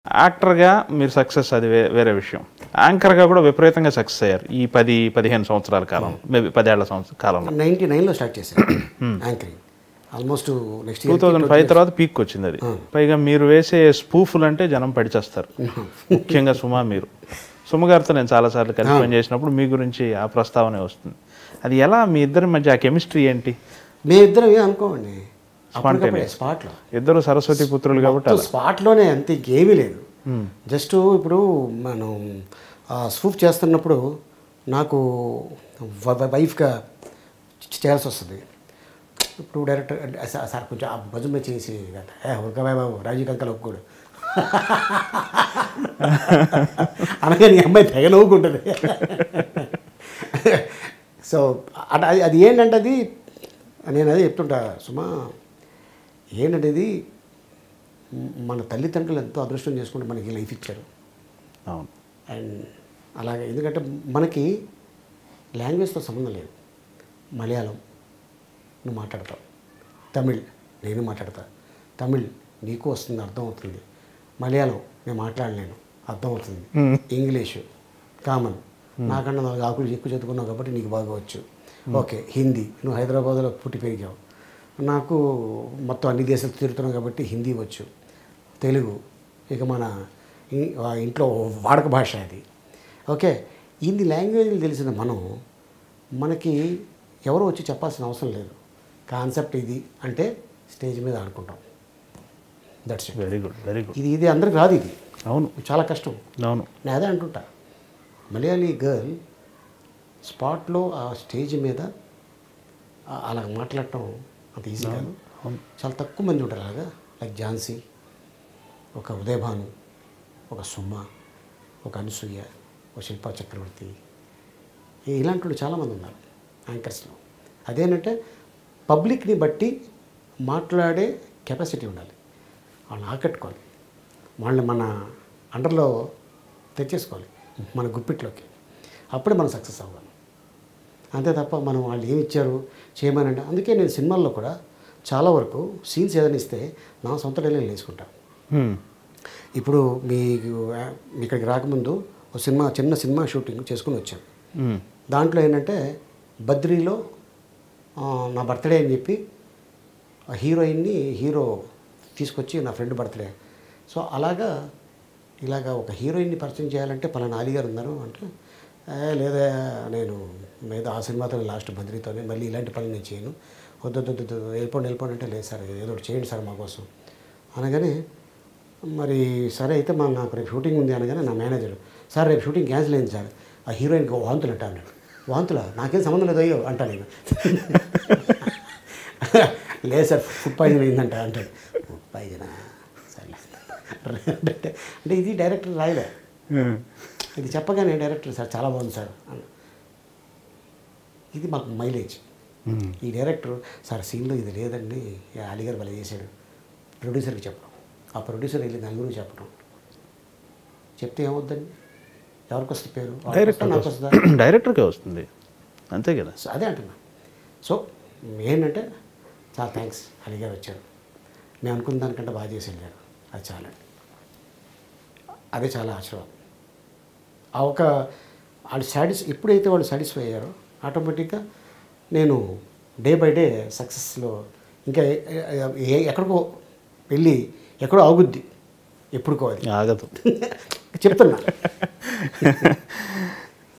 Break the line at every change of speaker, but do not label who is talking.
యాక్టర్‌గా మీరు సక్సెస్ అది వేరే విషయం. యాంకర్‌గా కూడా విపరీతంగా సక్సెస్ అయ్యారు. ఈ 15 సంవత్సరాల కాలం, మేబీ 10 ఏళ్ల కాలంలో.
99లో స్టార్ట్ చేశాను యాంకరింగ్. ఆల్మోస్ట్ నెక్స్ట్
2005 తర్వాత పీక్ వచ్చింది అది. పైగా మీరు వేసే స్పూఫులు అంటే జనం పడిచేస్తారు. ముఖ్యంగా సుమ మీరు. సుమ గారితో నేను చాలాసార్లు కలిసి పనిచేసినప్పుడు మీ గురించి ఆ ప్రస్తావనే వస్తుంది. అది ఎలా మీ ఇద్దరి మధ్య ఆ కెమిస్ట్రీ ఏంటి?
మేమిద్దరం అనుకోండి స్పాట్లో
ఇద్దరు సరస్వతి పుత్రులు కాబట్టి
స్పాట్లోనే అంతే, ఇంకేమీ లేదు. జస్ట్ ఇప్పుడు మనం స్పూఫ్ చేస్తున్నప్పుడు నాకు వైఫ్గా చేయాల్సి వస్తుంది. ఇప్పుడు డైరెక్టర్ సార్ కొంచెం ఆ భుజం మీద చేసి ఉరకబాయ్ బాబు రాజీ కంకలు ఒప్పుకోడు అనగా నీ అమ్మాయి తెగ నవ్వుకుంటుంది. సో అది ఏంటంటే అది నేను అదే చెప్తుంటా సుమా, ఏంటంటే ఇది మన తల్లిదండ్రులు ఎంతో అదృష్టం చేసుకుంటే మనకి లైఫ్ ఇచ్చారు.
అవును.
అండ్ అలాగే ఎందుకంటే మనకి లాంగ్వేజ్తో సంబంధం లేదు. మలయాళం నువ్వు మాట్లాడతావు, తమిళ్ నేను మాట్లాడతా, తమిళ్ నీకు వస్తుంది, అర్థం అవుతుంది. మలయాళం నేను మాట్లాడలేను, అర్థం అవుతుంది. ఇంగ్లీషు కామన్, నాకన్నా 4 ఆకులు ఎక్కువ చదువుకున్నావు కాబట్టి నీకు బాగా వచ్చు. ఓకే, హిందీ నువ్వు హైదరాబాద్లో పుట్టి పెరిగావు, నాకు మొత్తం అన్ని దేశాలు తిరుగుతున్నాం కాబట్టి హిందీ వచ్చు. తెలుగు ఇక మన ఇంట్లో వాడక భాష అది. ఓకే, ఇన్ని లాంగ్వేజ్లు తెలిసిన మనకి ఎవరో వచ్చి చెప్పాల్సిన అవసరం లేదు. కాన్సెప్ట్ ఇది అంటే స్టేజ్ మీద ఆడుకుంటాం. That's it.
Very good, very good.
ఇది అందరికి రాదు, ఇది
అవును,
చాలా కష్టం.
అవును,
నేను అదే అంటుంటా. మలయాళీ గర్ల్ స్పాట్లో ఆ స్టేజ్ మీద అలా మాట్లాడటం అంత ఈజీ కాదు. చాలా తక్కువ మంది ఉంటారు అలాగా. లైక్ ఝాన్సీ, ఒక ఉదయభాను, ఒక సుమ, ఒక అనసూయ, ఒక శిల్పా చక్రవర్తి, ఇలాంటి వాళ్ళు చాలామంది ఉన్నారు యాంకర్స్లో. అదేంటంటే పబ్లిక్ని బట్టి మాట్లాడే కెపాసిటీ ఉండాలి. వాళ్ళని ఆకట్టుకోవాలి, వాళ్ళని మన అండర్లో తెచ్చేసుకోవాలి, మన గుప్పిట్లోకి. అప్పుడే మనం సక్సెస్ అవ్వాలి. అంతే తప్ప మనం వాళ్ళు ఏమి ఇచ్చారు చేయమనంటే. అందుకే నేను సినిమాల్లో కూడా చాలా వరకు సీన్స్ ఏదైనా ఇస్తే నా సొంత డైలాగ్ వేసుకుంటాను. ఇప్పుడు మీకు ఇక్కడికి రాకముందు ఒక చిన్న సినిమా షూటింగ్ చేసుకుని వచ్చాను. దాంట్లో ఏంటంటే బద్రీలో నా బర్త్డే అని చెప్పి హీరోయిన్ని హీరో తీసుకొచ్చి నా ఫ్రెండ్ బర్త్డే. సో ఇలాగా ఒక హీరోయిన్ని పరిచయం చేయాలంటే పలానా అలీ గారు ఉన్నారు అంటే, లేదా నేను మీద ఆ సినిమాతో లాస్ట్ బద్రీతోనే, మళ్ళీ ఇలాంటి పనులు నేను చేయను, వద్దు వెళ్ళిపోండి అంటే, లేదు సార్ ఏదో ఒకటి చేయండి సార్ మా కోసం అనగానే, మరి సరే అయితే నాకు రేపు షూటింగ్ ఉంది అనగానే నా మేనేజర్, సార్ రేపు షూటింగ్ క్యాన్సిల్ అయింది సార్, ఆ హీరోయిన్కి వాంతులు అంటా అన్నాడు. వాంతులా? నాకేం సంబంధం లేదు అయ్యో అంటా నేను. లేదు సార్ ఫుడ్ పాయిజన్ అయిందంట అంటాడు. ఫుడ్ పాయిజనా? సరే అంటే ఇది డైరెక్టర్ రాయలే. ఇది చెప్పగానే డైరెక్టర్ సార్ చాలా బాగుంది సార్ అన్న. ఇది మాకు మైలేజ్. ఈ డైరెక్టర్ సార్ సీన్లో ఇది లేదండి, అలీగారు భలే చేశాడు, ప్రొడ్యూసర్కి చెప్పడం. ఆ ప్రొడ్యూసర్ వెళ్ళి నలుగురికి చెప్పడం. చెప్తే ఏమవుద్దండి? ఎవరికి వస్తుంది పేరు? నాకు వస్తుందా?
డైరెక్టర్కే వస్తుంది, అంతే కదా.
అదే అంటున్నా. సో ఏంటంటే చాలా థ్యాంక్స్, అలీగారు వచ్చారు, మేము అనుకున్న దానికంటే బాగా చేసి వెళ్ళారు, అది చాలండి. అదే చాలా ఆశీర్వాదం. వాళ్ళు ఎప్పుడైతే వాళ్ళు సాటిస్ఫై అయ్యారో ఆటోమేటిక్గా నేను డే బై డే సక్సెస్లో ఇంకా ఎక్కడికో వెళ్ళి ఎక్కడో ఆగుద్ది, ఎప్పుడుకో అది
ఆగదు
చెప్తున్నా.